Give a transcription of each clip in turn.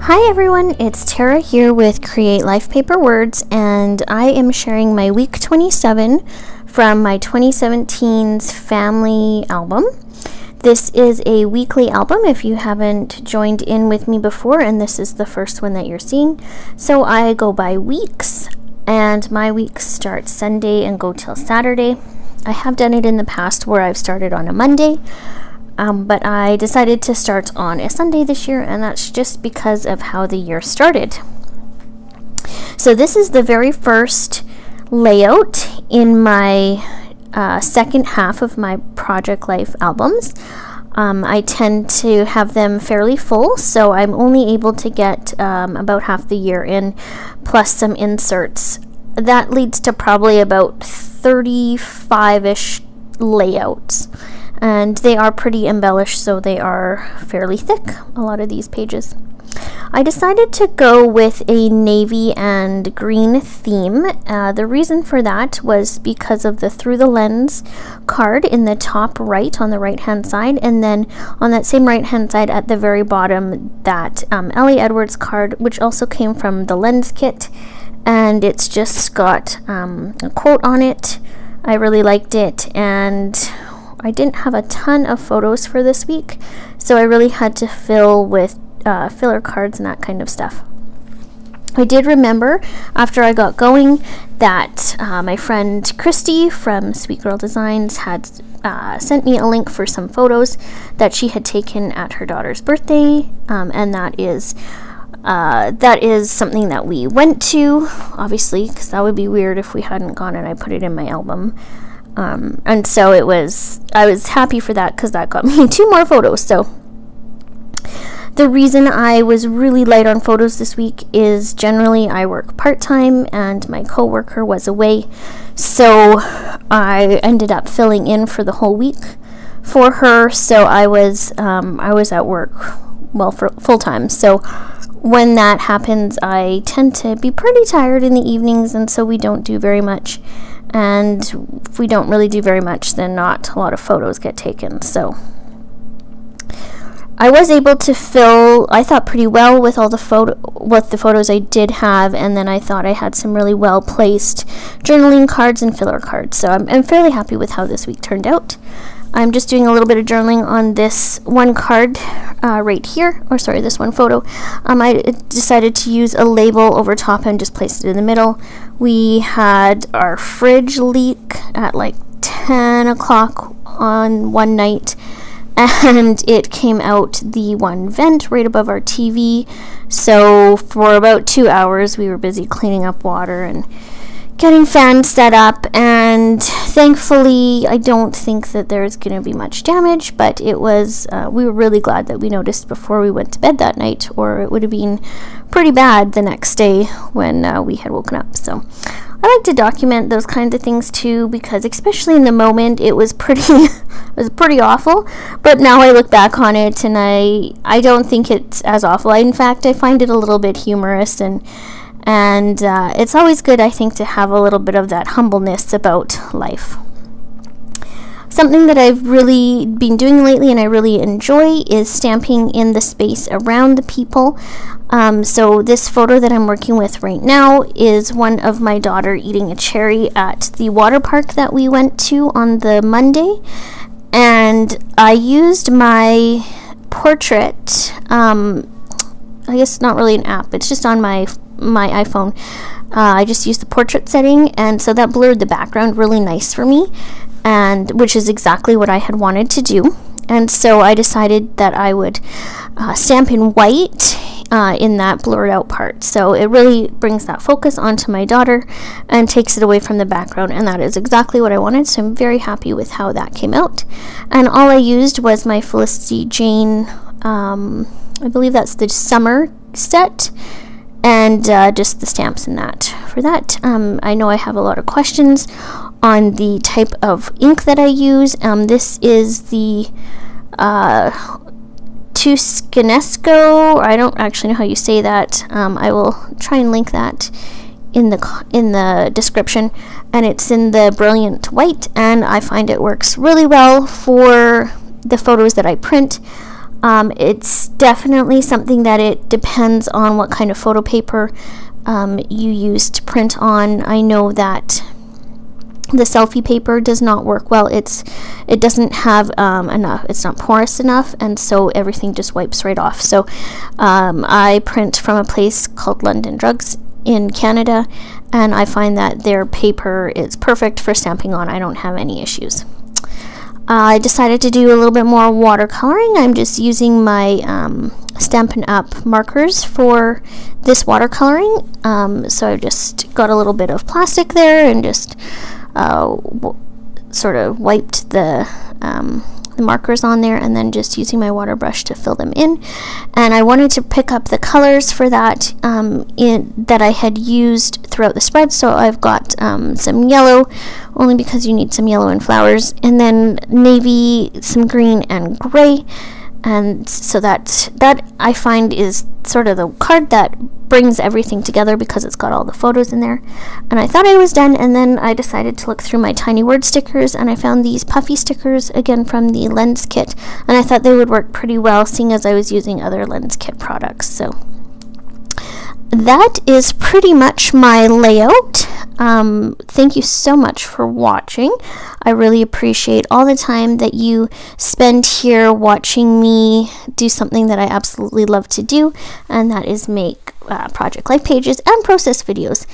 Hi everyone, it's Tara here with Create Life Paper Words, and I am sharing my week 27 from my 2017's family album. This is a weekly album if you haven't joined in with me before, and this is the first one that you're seeing. So I go by weeks, and my weeks start Sunday and go till Saturday. I have done it in the past where I've started on a Monday, but I decided to start on a Sunday this year, and that's just because of how the year started. So this is the very first layout in my second half of my Project Life albums. I tend to have them fairly full, so I'm only able to get about half the year in, plus some inserts. That leads to probably about 35-ish layouts. And they are pretty embellished, so they are fairly thick, a lot of these pages. I decided to go with a navy and green theme. The reason for that was because of the Through the Lens card in the top right on the right hand side, and then on that same right hand side at the very bottom, that Ellie Edwards card, which also came from the Lens kit, and it's just got a quote on it. I really liked it, and I didn't have a ton of photos for this week, so I really had to fill with filler cards and that kind of stuff. I did remember after I got going that my friend Christy from Sweet Girl Designs had sent me a link for some photos that she had taken at her daughter's birthday, and that is something that we went to, obviously, because that would be weird if we hadn't gone and I put it in my album. And so I was happy for that because that got me 2 more photos. So the reason I was really light on photos this week is generally I work part-time and my coworker was away. So I ended up filling in for the whole week for her. So I was at work, for full-time. So when that happens, I tend to be pretty tired in the evenings, and so we don't do very much. And if we don't really do very much, then not a lot of photos get taken. So I was able to fill, I thought, pretty well with all the photos I did have, and then I thought I had some really well placed journaling cards and filler cards. So I'm fairly happy with how this week turned out. I'm just doing a little bit of journaling on this one card right here, this one photo. I decided to use a label over top and just placed it in the middle. We had our fridge leak at like 10 o'clock on one night, and it came out the one vent right above our TV. So for about 2 hours, we were busy cleaning up water and getting fans set up, and thankfully I don't think that there's going to be much damage, but it was we were really glad that we noticed before we went to bed that night, or it would have been pretty bad the next day when we had woken up. So I like to document those kinds of things too, because especially in the moment it was pretty awful, but now I look back on it and I don't think it's as awful. In fact, I find it a little bit humorous, and it's always good, I think, to have a little bit of that humbleness about life. Something that I've really been doing lately and I really enjoy is stamping in the space around the people. So this photo that I'm working with right now is one of my daughter eating a cherry at the water park that we went to on the Monday. And I used my portrait, I guess not really an app, it's just on my iPhone. I just used the portrait setting, and so that blurred the background really nice for me, and which is exactly what I had wanted to do. And so I decided that I would stamp in white in that blurred out part, so it really brings that focus onto my daughter and takes it away from the background, and that is exactly what I wanted. So I'm very happy with how that came out. And all I used was my Felicity Jane, I believe that's the summer set, and just the stamps in that. For that, I know I have a lot of questions on the type of ink that I use. This is the Tuscanesco. I don't actually know how you say that. I will try and link that in the description, and it's in the Brilliant White, and I find it works really well for the photos that I print. It's definitely something that it depends on what kind of photo paper you use to print on. I know that the selfie paper does not work well. It doesn't have enough, it's not porous enough, and so everything just wipes right off. So I print from a place called London Drugs in Canada, and I find that their paper is perfect for stamping on. I don't have any issues. I decided to do a little bit more watercoloring. I'm just using my Stampin' Up! Markers for this watercoloring. So I just got a little bit of plastic there and just sort of wiped the markers on there, and then just using my water brush to fill them in. And I wanted to pick up the colors for that that I had used throughout the spread. So I've got some yellow, only because you need some yellow in flowers, and then navy, some green, and gray. And so that I find is sort of the card that brings everything together, because it's got all the photos in there. And I thought I was done, and then I decided to look through my tiny word stickers, and I found these puffy stickers again from the Lens Kit, and I thought they would work pretty well, seeing as I was using other Lens Kit products. So that is pretty much my layout. Thank you so much for watching. I really appreciate all the time that you spend here watching me do something that I absolutely love to do, and that is make project life pages and process videos.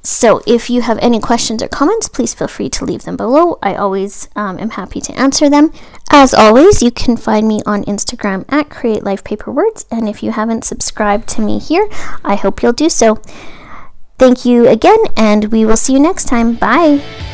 So if you have any questions or comments, please feel free to leave them below. I always am happy to answer them. As always, you can find me on Instagram at Create Life Paper Words, and if you haven't subscribed to me here, I hope you'll do so. Thank you again, and we will see you next time. Bye!